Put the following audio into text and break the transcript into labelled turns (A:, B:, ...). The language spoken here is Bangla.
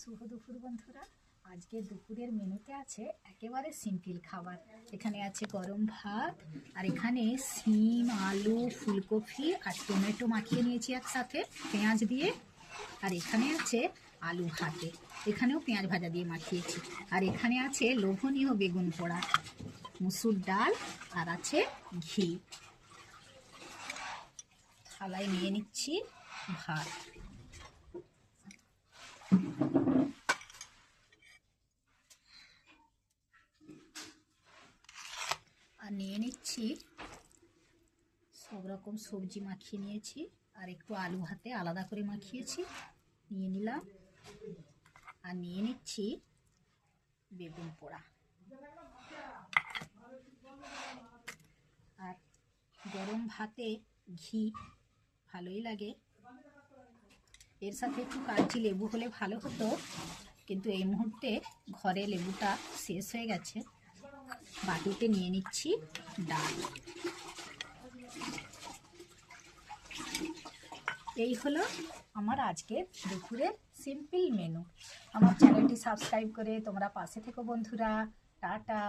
A: শুভ দুপুর বন্ধুরা। আজকে দুপুরের মেনুতে আছে একেবারে সিম্পল খাবার। এখানে আছে গরম ভাত, আর এখানে শিম, আলু, ফুলকপি আর টমেটো মাখিয়ে নিয়েছি একসাথে পেঁয়াজ দিয়ে। আর এখানে আছে আলু ভাতে, এখানেও পেঁয়াজ ভাজা দিয়ে মাখিয়েছি। আর এখানে আছে লোভনীয় বেগুন পোড়া, মুসুর ডাল, আর আছে ঘি। থালায় নিয়ে নিচ্ছি ভাত। আর নিয়ে নিচ্ছি সব রকম সবজি মাখিয়ে নিয়েছি, আর একটু আলু ভাতে আলাদা করে মাখিয়েছি, নিয়ে নিলাম। আর নিয়ে নিচ্ছি বেগুন পোড়া। আর গরম ভাতে ঘি ভালোই লাগে, এর সাথে একটু কাগজি লেবু হলে ভালো হতো, কিন্তু এই মুহূর্তে ঘরে লেবুটা শেষ হয়ে গেছে। বাটিতে নিয়ে নিচ্ছি ডাল। এই হলো আমার আজকের দুপুরের সিম্পল মেনু। আমার চ্যানেলটি সাবস্ক্রাইব করে তোমরা পাশে থেকো বন্ধুরা। টাটা।